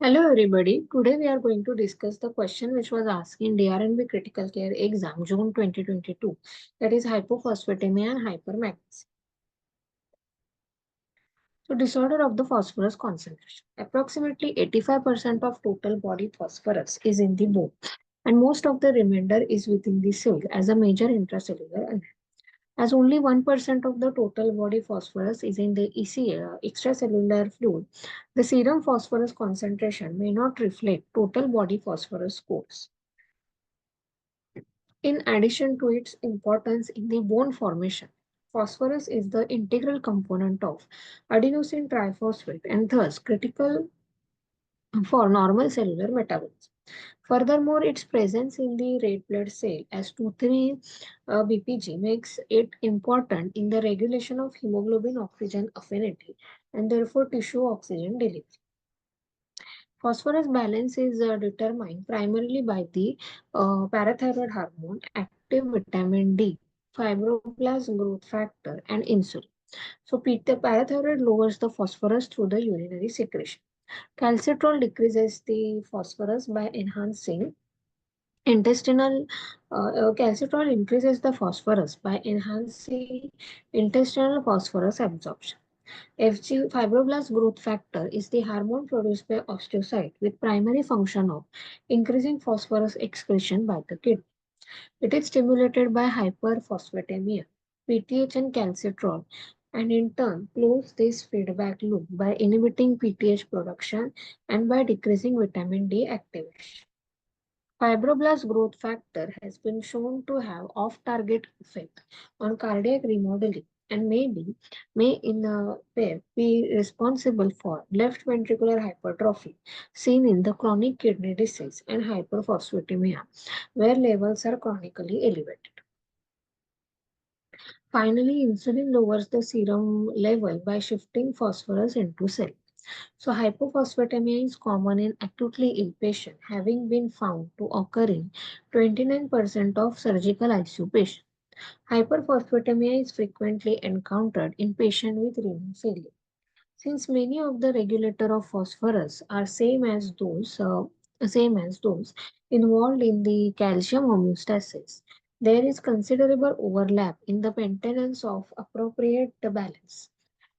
Hello everybody. Today we are going to discuss the question which was asked in DRNB Critical Care exam June 2022, that is hypophosphatemia and hypermagnesium. So disorder of the phosphorus concentration. Approximately 85% of total body phosphorus is in the bone and most of the remainder is within the cell as a major intracellular ion. As only 1% of the total body phosphorus is in the ECA, extracellular fluid, the serum phosphorus concentration may not reflect total body phosphorus scores. In addition to its importance in the bone formation, phosphorus is the integral component of adenosine triphosphate and thus critical for normal cellular metabolism. Furthermore, its presence in the red blood cell as 2,3 BPG makes it important in the regulation of hemoglobin oxygen affinity and therefore tissue oxygen delivery. Phosphorus balance is determined primarily by the parathyroid hormone, active vitamin D, fibroblast growth factor, and insulin. So, the parathyroid lowers the phosphorus through the urinary secretion. Calcitrol decreases the phosphorus by enhancing intestinal calcitrol increases the phosphorus by enhancing intestinal phosphorus absorption. Fg fibroblast growth factor is the hormone produced by osteocyte with primary function of increasing phosphorus excretion by the kidney. It is stimulated by hyperphosphatemia, PTH and calcitrol, and in turn close this feedback loop by inhibiting PTH production and by decreasing vitamin D activation. Fibroblast growth factor has been shown to have off-target effect on cardiac remodeling and may in a way be responsible for left ventricular hypertrophy seen in the chronic kidney disease and hyperphosphatemia where levels are chronically elevated. Finally, insulin lowers the serum level by shifting phosphorus into cell. So hypophosphatemia is common in acutely ill patients, having been found to occur in 29% of surgical ICU patients. Hyperphosphatemia is frequently encountered in patients with renal failure. Since many of the regulator of phosphorus are same as those involved in the calcium homeostasis, there is considerable overlap in the maintenance of appropriate balance.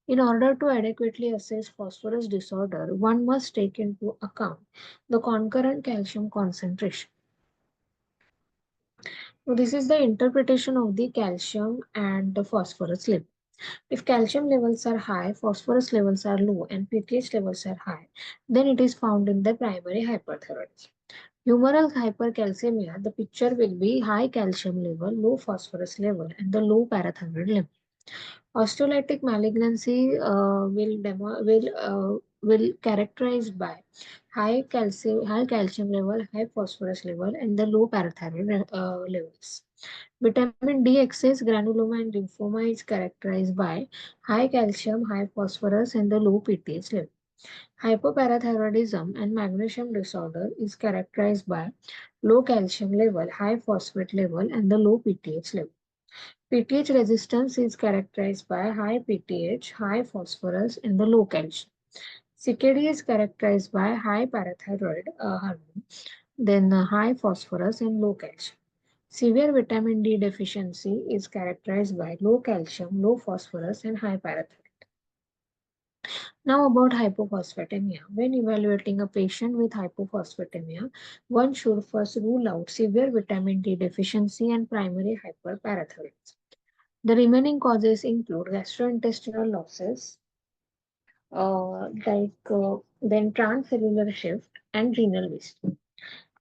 In order to adequately assess phosphorus disorder, one must take into account the concurrent calcium concentration. So this is the interpretation of the calcium and the phosphorus level. If calcium levels are high, phosphorus levels are low, and PTH levels are high, then it is found in the primary hyperthyroidism. Humoral hypercalcemia, the picture will be high calcium level, low phosphorus level, and the low parathyroid level. Osteolytic malignancy will characterized by high calcium level, high phosphorus level, and the low parathyroid levels. Vitamin D excess granuloma and lymphoma is characterized by high calcium, high phosphorus, and the low PTH level. Hypoparathyroidism and magnesium disorder is characterized by low calcium level, high phosphate level, and the low PTH level. PTH resistance is characterized by high PTH, high phosphorus, and the low calcium. CKD is characterized by high parathyroid hormone, then high phosphorus and low calcium. Severe vitamin D deficiency is characterized by low calcium, low phosphorus, and high parathyroid. Now about hypophosphatemia. When evaluating a patient with hypophosphatemia, one should first rule out severe vitamin D deficiency and primary hyperparathyroidism. The remaining causes include gastrointestinal losses, then transcellular shift and renal waste.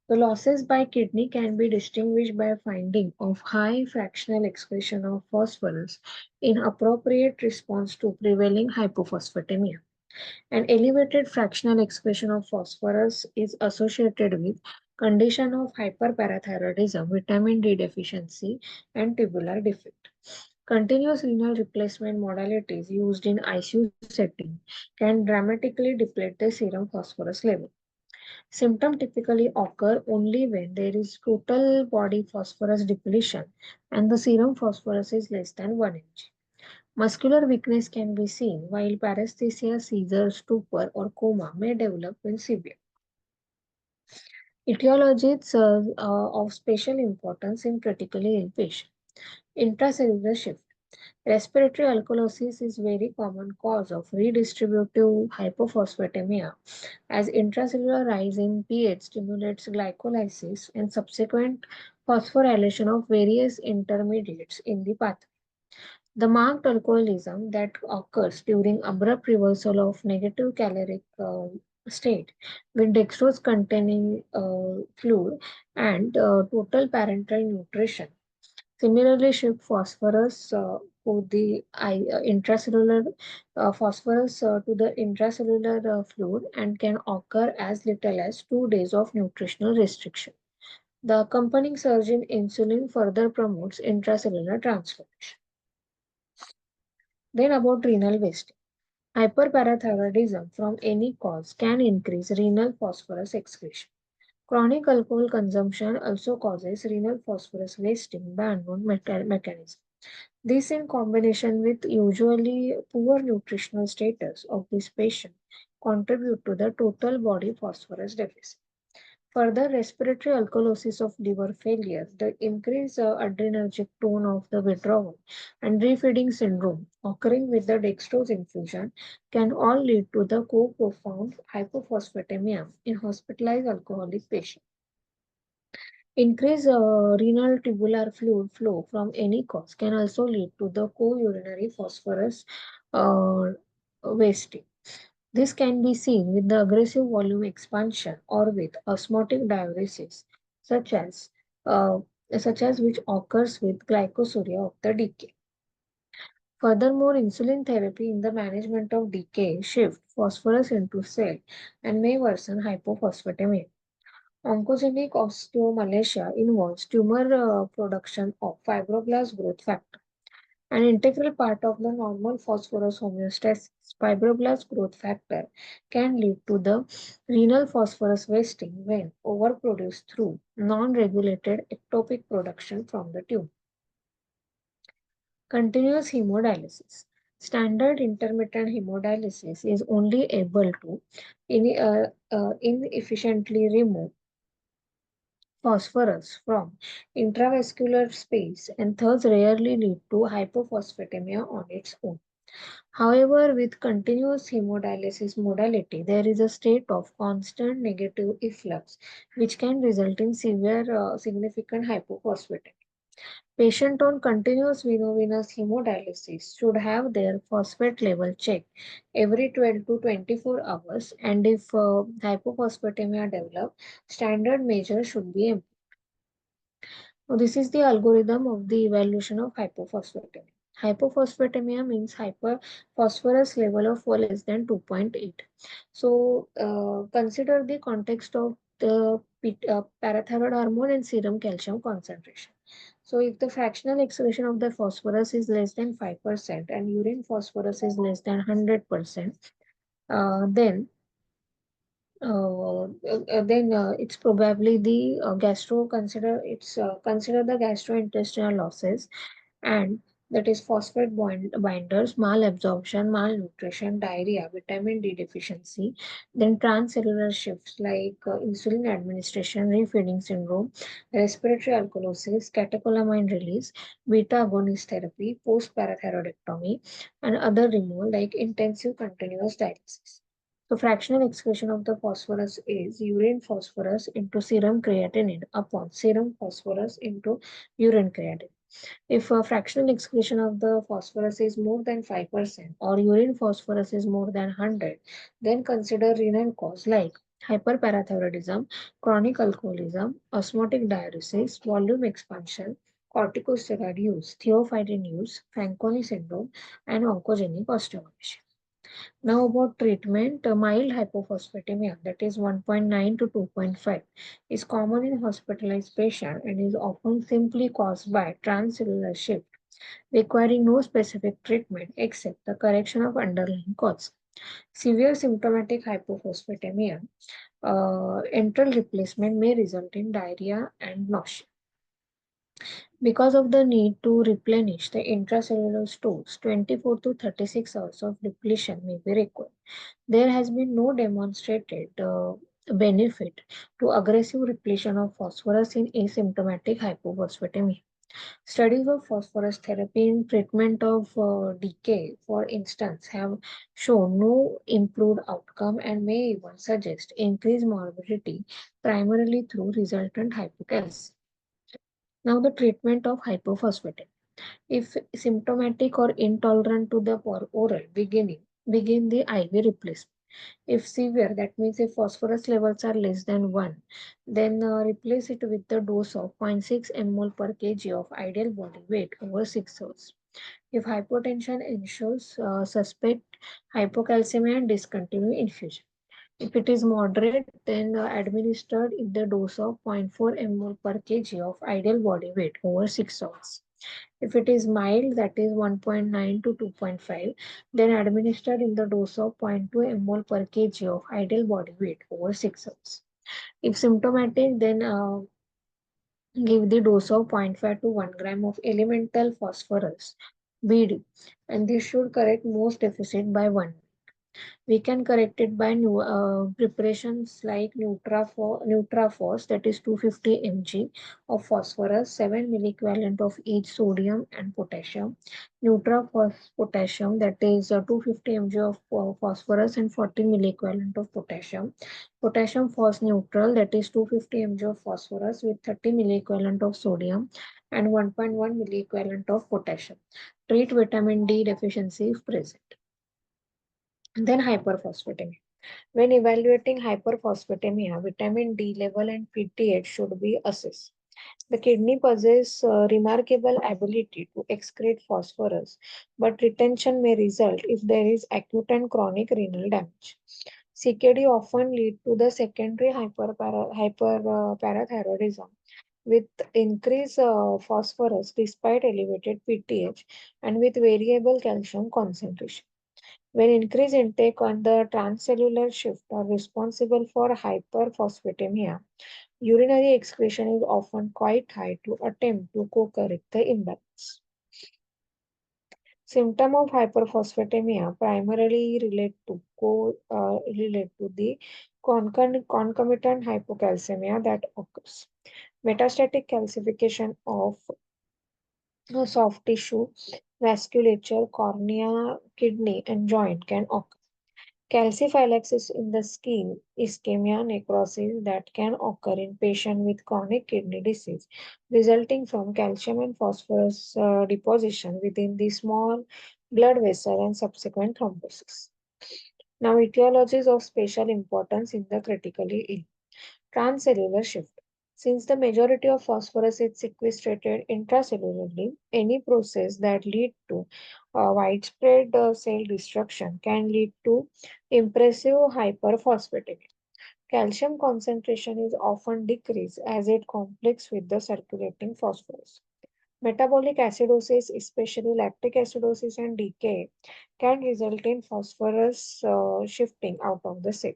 The losses by kidney can be distinguished by finding of high fractional excretion of phosphorus in appropriate response to prevailing hypophosphatemia. An elevated fractional expression of phosphorus is associated with condition of hyperparathyroidism, vitamin D deficiency, and tubular defect. Continuous renal replacement modalities used in ICU setting can dramatically deplete the serum phosphorus level. Symptoms typically occur only when there is total body phosphorus depletion and the serum phosphorus is less than 1 mg. Muscular weakness can be seen, while paresthesia, seizure, stupor, or coma may develop when severe. Etiologies of special importance in critically ill patients. Intracellular shift. Respiratory alkalosis is very common cause of redistributive hypophosphatemia as intracellular rise in pH stimulates glycolysis and subsequent phosphorylation of various intermediates in the pathway. The marked alcoholism that occurs during abrupt reversal of negative caloric state with dextrose containing fluid and total parenteral nutrition. Similarly, shift phosphorus to the intracellular phosphorus to the intracellular fluid and can occur as little as 2 days of nutritional restriction. The accompanying surge in insulin further promotes intracellular transformation. Then about renal wasting. Hyperparathyroidism from any cause can increase renal phosphorus excretion. Chronic alcohol consumption also causes renal phosphorus wasting by unknown mechanism. This, in combination with usually poor nutritional status of this patient, contribute to the total body phosphorus deficit. Further, respiratory alkalosis of liver failure, the increased adrenergic tone of the withdrawal, and refeeding syndrome occurring with the dextrose infusion can all lead to the co-profound hypophosphatemia in hospitalized alcoholic patients. Increased renal tubular fluid flow from any cause can also lead to the co-urinary phosphorus uh, wasting. This can be seen with the aggressive volume expansion or with osmotic diuresis, such as uh, such as which occurs with glycosuria of the decay. Furthermore, insulin therapy in the management of decay shift phosphorus into cell and may worsen hypophosphatemia. Oncogenic osteomalacia involves tumor production of fibroblast growth factor. An integral part of the normal phosphorus homeostasis, fibroblast growth factor can lead to the renal phosphorus wasting when overproduced through non-regulated ectopic production from the tumor. Continuous hemodialysis. Standard intermittent hemodialysis is only able to inefficiently remove phosphorus from intravascular space and thus rarely lead to hypophosphatemia on its own. However, with continuous hemodialysis modality, there is a state of constant negative efflux, which can result in severe significant hypophosphatemia. Patient on continuous venovenous hemodialysis should have their phosphate level checked every 12 to 24 hours, and if hypophosphatemia develop, standard measures should be employed. Now, this is the algorithm of the evaluation of hypophosphatemia. Hypophosphatemia means hyper phosphorus level of less than 2.8. So, consider the context of the parathyroid hormone and serum calcium concentration. So, if the fractional excretion of the phosphorus is less than 5% and urine phosphorus is less than 100%, then it's probably the consider the gastrointestinal losses, and that is phosphate binders, malabsorption, malnutrition, diarrhea, vitamin D deficiency, then transcellular shifts like insulin administration, refeeding syndrome, respiratory alkalosis, catecholamine release, beta agonist therapy, post parathyroidectomy, and other removal like intensive continuous dialysis. So fractional excretion of the phosphorus is urine phosphorus into serum creatinine upon serum phosphorus into urine creatinine. If a fractional excretion of the phosphorus is more than 5% or urine phosphorus is more than 100, then consider renal cause like hyperparathyroidism, chronic alcoholism, osmotic diuresis, volume expansion, corticosteroid use, theophylline use, Fanconi syndrome, and oncogenic osteomalacia. Now about treatment, mild hypophosphatemia, that is 1.9 to 2.5, is common in hospitalized patients and is often simply caused by transcellular shift, requiring no specific treatment except the correction of underlying cause. Severe symptomatic hypophosphatemia, enteral replacement may result in diarrhea and nausea. Because of the need to replenish the intracellular stores, 24 to 36 hours of depletion may be required. There has been no demonstrated benefit to aggressive repletion of phosphorus in asymptomatic hypophosphatemia. Studies of phosphorus therapy in treatment of decay, for instance, have shown no improved outcome and may even suggest increased morbidity primarily through resultant hypocalcemia. Now, the treatment of hypophosphatemia. If symptomatic or intolerant to the oral, begin the IV replacement. If severe, that means if phosphorus levels are less than 1, then replace it with the dose of 0.6 mol per kg of ideal body weight over 6 hours. If hypotension ensures, suspect hypocalcemia and discontinue infusion. If it is moderate, then administered in the dose of 0.4 mol per kg of ideal body weight over 6 hours. If it is mild, that is 1.9 to 2.5, then administered in the dose of 0.2 mol per kg of ideal body weight over 6 hours. If symptomatic, then give the dose of 0.5 to 1 gram of elemental phosphorus BD, and this should correct most deficit by 1. We can correct it by new preparations like Nutrafos, that is 250 mg of phosphorus, 7 milliequivalent of each sodium and potassium. Nutrafos potassium, that is 250 mg of phosphorus and 40 milliequivalent of potassium. Potassium phos neutral, that is 250 mg of phosphorus with 30 milliequivalent of sodium and 1.1 milliequivalent of potassium. Treat vitamin D deficiency if present. Then hyperphosphatemia. When evaluating hyperphosphatemia, vitamin D level and PTH should be assessed. The kidney possess remarkable ability to excrete phosphorus, but retention may result if there is acute and chronic renal damage. CKD often lead to the secondary hyperparathyroidism with increased phosphorus despite elevated PTH and with variable calcium concentration. When increased intake on the transcellular shift are responsible for hyperphosphatemia, urinary excretion is often quite high to attempt to co-correct the imbalance. Symptoms of hyperphosphatemia primarily relate to the concomitant hypocalcemia that occurs. Metastatic calcification of soft tissue, vasculature, cornea, kidney, and joint can occur. Calciphylaxis in the skin, ischemia, necrosis that can occur in patients with chronic kidney disease, resulting from calcium and phosphorus deposition within the small blood vessel and subsequent thrombosis. Now, etiologies of special importance in the critically ill. Transcellular shift. Since the majority of phosphorus is sequestrated intracellularly, any process that lead to widespread cell destruction can lead to impressive hyperphosphatemia. Calcium concentration is often decreased as it complex with the circulating phosphorus. Metabolic acidosis, especially lactic acidosis and decay, can result in phosphorus shifting out of the cell.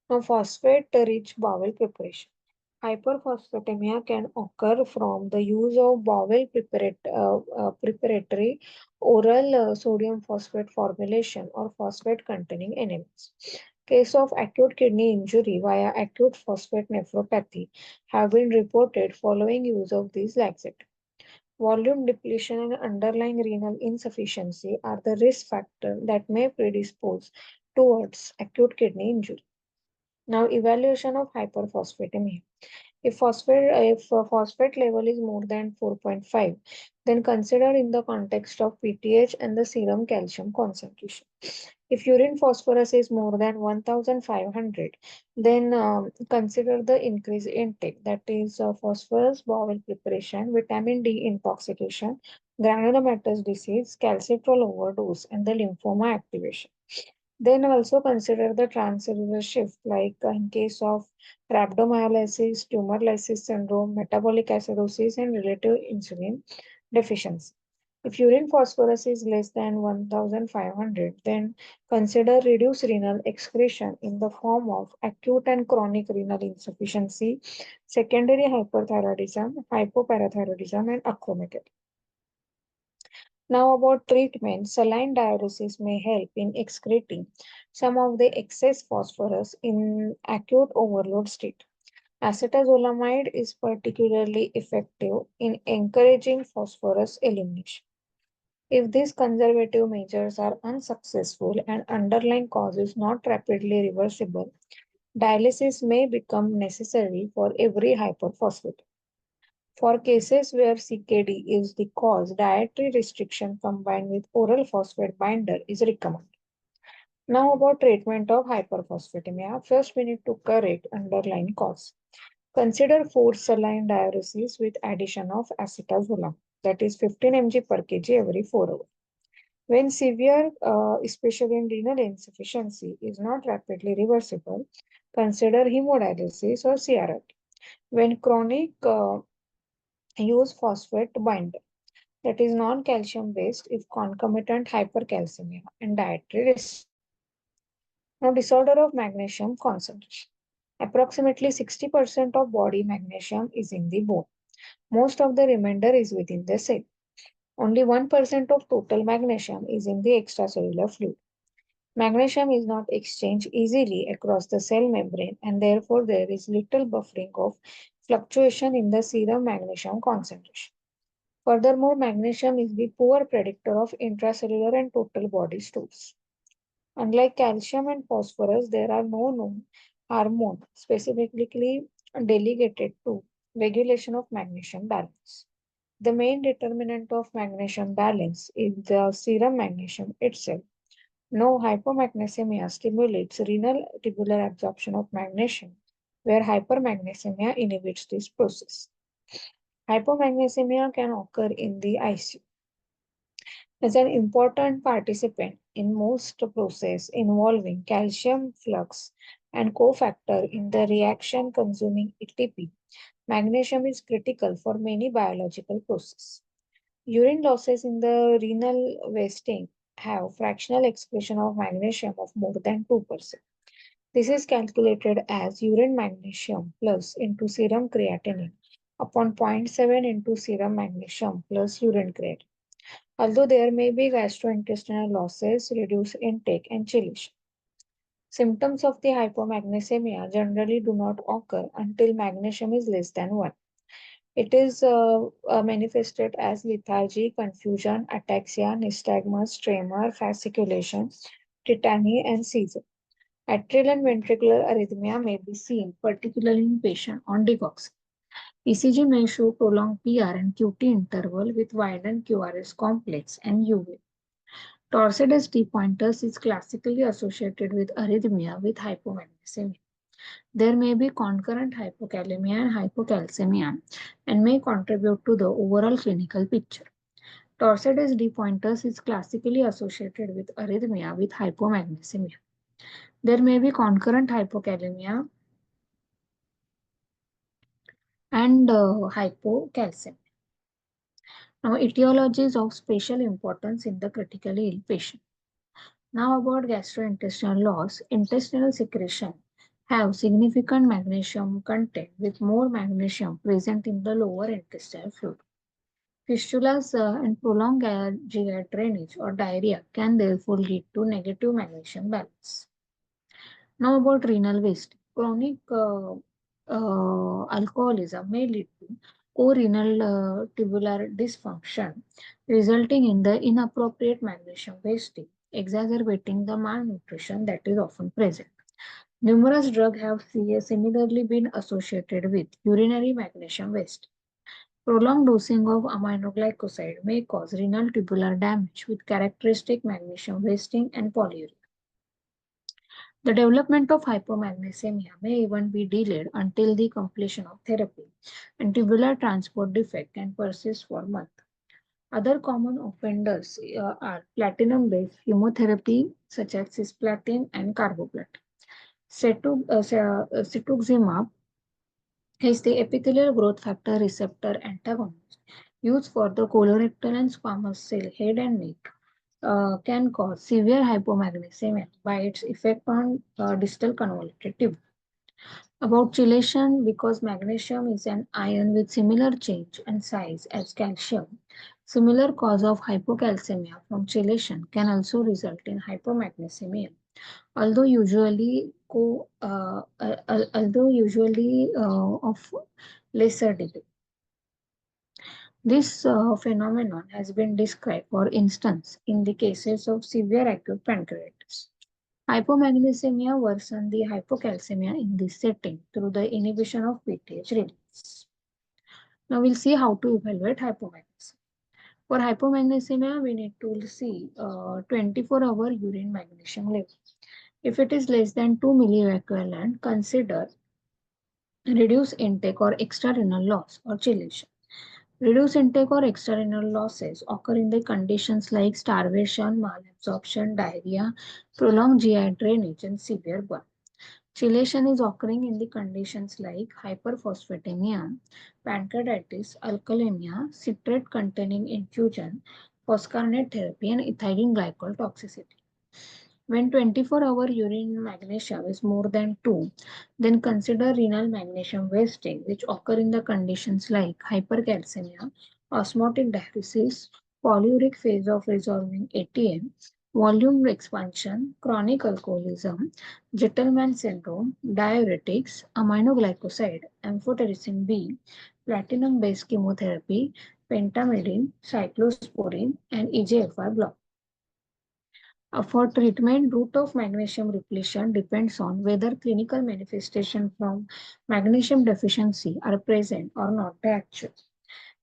Now, phosphate-rich bowel preparation. Hyperphosphatemia can occur from the use of preparatory oral sodium phosphate formulation or phosphate-containing enemas. Case of acute kidney injury via acute phosphate nephropathy have been reported following use of these laxatives. Volume depletion and underlying renal insufficiency are the risk factors that may predispose towards acute kidney injury. Now, evaluation of hyperphosphatemia. If phosphate level is more than 4.5, then consider in the context of PTH and the serum calcium concentration. If urine phosphorus is more than 1500, then consider the increased intake, that is phosphorus bowel preparation, vitamin D intoxication, granulomatous disease, calcitrol overdose, and the lymphoma activation. Then also consider the transcellular shift, like in case of rhabdomyolysis, tumor lysis syndrome, metabolic acidosis, and relative insulin deficiency. If urine phosphorus is less than 1500, then consider reduced renal excretion in the form of acute and chronic renal insufficiency, secondary hyperthyroidism, hypoparathyroidism, and acromegaly. Now about treatment, saline diuresis may help in excreting some of the excess phosphorus in acute overload state. Acetazolamide is particularly effective in encouraging phosphorus elimination. If these conservative measures are unsuccessful and underlying cause is not rapidly reversible, dialysis may become necessary for every hyperphosphatemia. For cases where CKD is the cause, dietary restriction combined with oral phosphate binder is recommended. Now about treatment of hyperphosphatemia. First, we need to correct underlying cause. Consider forced saline diuresis with addition of acetazolam, that is 15 mg per kg every 4 hours. When severe, especially in renal insufficiency, is not rapidly reversible, consider hemodialysis or CRT. When chronic, use phosphate binder, that is non-calcium based if concomitant hypercalcemia and dietary restriction. Now, disorder of magnesium concentration. Approximately 60% of body magnesium is in the bone. Most of the remainder is within the cell. Only 1% of total magnesium is in the extracellular fluid. Magnesium is not exchanged easily across the cell membrane, and therefore there is little buffering of fluctuation in the serum magnesium concentration. Furthermore, magnesium is the poor predictor of intracellular and total body stores. Unlike calcium and phosphorus, there are no known hormones specifically delegated to regulation of magnesium balance. The main determinant of magnesium balance is the serum magnesium itself. No, hypomagnesemia stimulates renal tubular absorption of magnesium, where hypermagnesemia inhibits this process. Hypomagnesemia can occur in the ICU. As an important participant in most processes involving calcium flux and cofactor in the reaction consuming ATP, magnesium is critical for many biological processes. Urine losses in the renal wasting have fractional excretion of magnesium of more than 2%. This is calculated as urine magnesium plus into serum creatinine upon 0.7 into serum magnesium plus urine creatinine. Although there may be gastrointestinal losses, reduced intake, and chelation. Symptoms of the hypomagnesemia generally do not occur until magnesium is less than 1. It is manifested as lethargy, confusion, ataxia, nystagmus, tremor, fasciculation, tetany, and seizure. Atrial and ventricular arrhythmia may be seen, particularly in patients on decoxing. ECG may show prolonged PR and QT interval with widened QRS complex and UV. Torsida's T-pointers is classically associated with arrhythmia with hypomagnesemia. There may be concurrent hypokalemia and hypocalcemia and may contribute to the overall clinical picture. Torsida's D-pointers is classically associated with arrhythmia with hypomagnesemia. There may be concurrent hypokalemia and hypocalcemia. Now, etiologies of special importance in the critically ill patient. Now about gastrointestinal loss, intestinal secretion have significant magnesium content with more magnesium present in the lower intestinal fluid. Fistulas and prolonged GI drainage or diarrhea can therefore lead to negative magnesium balance. Now about renal waste. Chronic alcoholism may lead to co-renal tubular dysfunction, resulting in the inappropriate magnesium wasting, exacerbating the malnutrition that is often present. Numerous drugs have similarly been associated with urinary magnesium waste. Prolonged dosing of aminoglycoside may cause renal tubular damage with characteristic magnesium wasting and polyuria. The development of hypomagnesemia may even be delayed until the completion of therapy, and tubular transport defect can persist for months. Other common offenders are platinum-based chemotherapy such as cisplatin and carboplatin. Cetuximab is the epithelial growth factor receptor antagonist used for the colorectal and squamous cell head and neck can cause severe hypomagnesemia by its effect on distal convoluted tube. About chelation, because magnesium is an ion with similar change and size as calcium, Similar cause of hypocalcemia from chelation can also result in hypomagnesemia, although usually of lesser degree. This phenomenon has been described, for instance, in the cases of severe acute pancreatitis. Hypomagnesemia worsen the hypocalcemia in this setting through the inhibition of PTH release. Now we'll see how to evaluate hypomagnesemia. For hypomagnesemia, we need to see 24-hour urine magnesium level. If it is less than 2 milliequivalent, consider reduce intake or extrarenal loss or chelation. Reduced intake or extrarenal losses occur in the conditions like starvation, malabsorption, diarrhea, prolonged GI drainage, and severe burn. Chelation is occurring in the conditions like hyperphosphatemia, pancreatitis, alkalemia, citrate-containing infusion, phoscarnet therapy, and ethylene glycol toxicity. When 24-hour urine magnesium is more than 2, then consider renal magnesium wasting, which occur in the conditions like hypercalcemia, osmotic diuresis, polyuric phase of resolving ATM, volume expansion, chronic alcoholism, Gentleman syndrome, diuretics, aminoglycoside, amphotericin B, platinum-based chemotherapy, pentamidine, cyclosporine, and EGFR block. For treatment, route of magnesium repletion depends on whether clinical manifestations from magnesium deficiency are present or not the actual.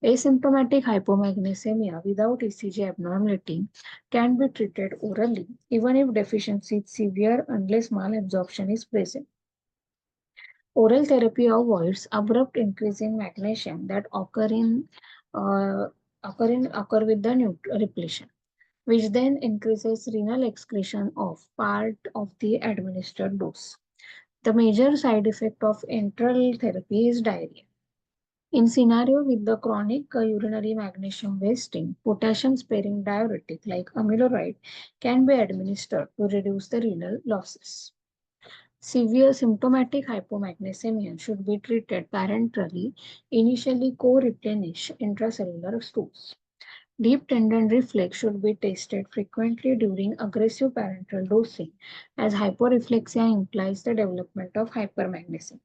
Asymptomatic hypomagnesemia without ECG abnormality can be treated orally, even if deficiency is severe unless malabsorption is present. Oral therapy avoids abrupt increase in magnesium that uh, occur with the repletion, which then increases renal excretion of part of the administered dose. The major side effect of enteral therapy is diarrhea. In scenario with the chronic urinary magnesium wasting, potassium-sparing diuretic like amiloride can be administered to reduce the renal losses. Severe symptomatic hypomagnesemia should be treated parenterally, initially co-replenish intracellular stools. Deep tendon reflex should be tested frequently during aggressive parenteral dosing, as hyporeflexia implies the development of hypermagnesemia.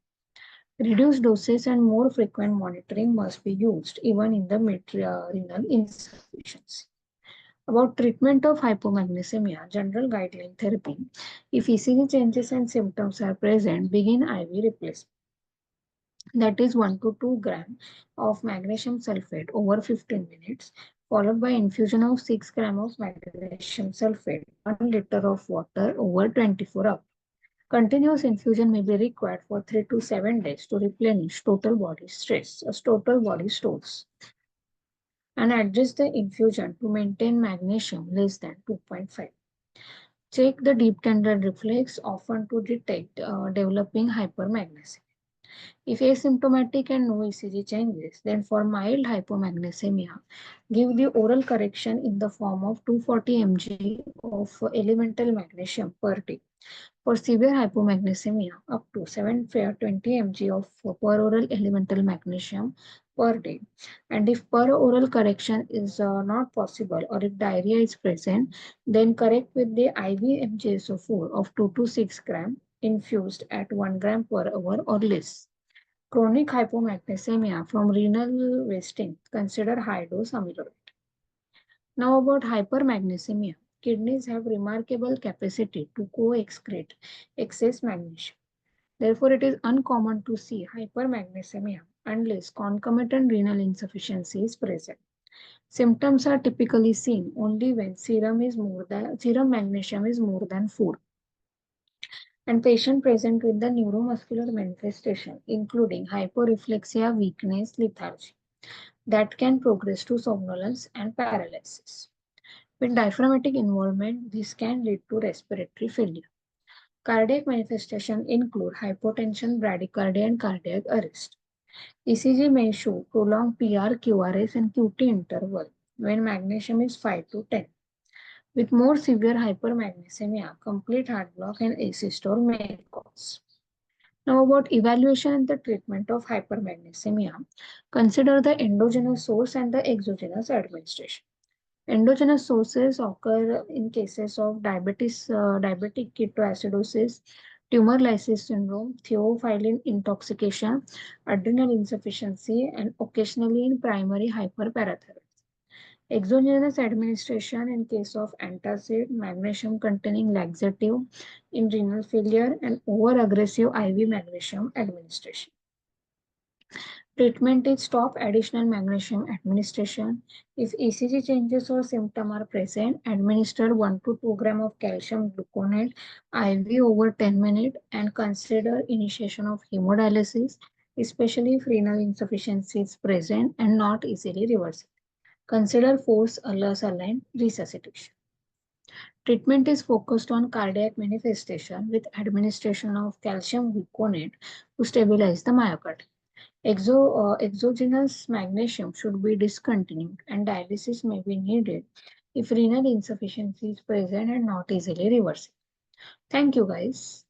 Reduced doses and more frequent monitoring must be used even in the renal insufficiency. About treatment of hypomagnesemia, general guideline therapy. If ECG changes and symptoms are present, begin IV replacement. That is 1 to 2 gram of magnesium sulfate over 15 minutes, followed by infusion of 6 gram of magnesium sulfate in 1 liter of water over 24 hours. Continuous infusion may be required for 3 to 7 days to replenish total body stores, and adjust the infusion to maintain magnesium less than 2.5. Check the deep tendon reflex often to detect developing hypermagnesemia. If asymptomatic and no ECG changes, then for mild hypomagnesemia, give the oral correction in the form of 240 mg of elemental magnesium per day. For severe hypomagnesemia, up to 720 mg of per oral elemental magnesium per day. And if per oral correction is not possible, or if diarrhea is present, then correct with the IV MgSO4 of 2 to 6 gram infused at 1 gram per hour or less. Chronic hypomagnesemia from renal wasting, consider high dose amyloid. Now about hypermagnesemia. Kidneys have remarkable capacity to co-excrete excess magnesium. Therefore, it is uncommon to see hypermagnesemia unless concomitant renal insufficiency is present. Symptoms are typically seen only when serum magnesium is more than 4, and patient present with the neuromuscular manifestation, including hyporeflexia, weakness, lethargy, that can progress to somnolence and paralysis. With diaphragmatic involvement, this can lead to respiratory failure. Cardiac manifestations include hypotension, bradycardia, and cardiac arrest. ECG may show prolonged PR, QRS, and QT interval when magnesium is 5 to 10. With more severe hypermagnesemia, complete heart block and asystole may cause. Now, about evaluation and the treatment of hypermagnesemia, consider the endogenous source and the exogenous administration. Endogenous sources occur in cases of diabetic ketoacidosis, tumor lysis syndrome, theophylline intoxication, adrenal insufficiency, and occasionally in primary hyperparathyroidism. Exogenous administration in case of antacid, magnesium containing laxative in renal failure, and over aggressive IV magnesium administration. Treatment is stop additional magnesium administration. If ECG changes or symptoms are present, administer 1 to 2 gram of calcium gluconate IV over 10 minutes and consider initiation of hemodialysis, especially if renal insufficiency is present and not easily reversible. Consider forced saline resuscitation. Treatment is focused on cardiac manifestation with administration of calcium gluconate to stabilize the myocardium. Exogenous magnesium should be discontinued and dialysis may be needed if renal insufficiency is present and not easily reversible. Thank you, guys.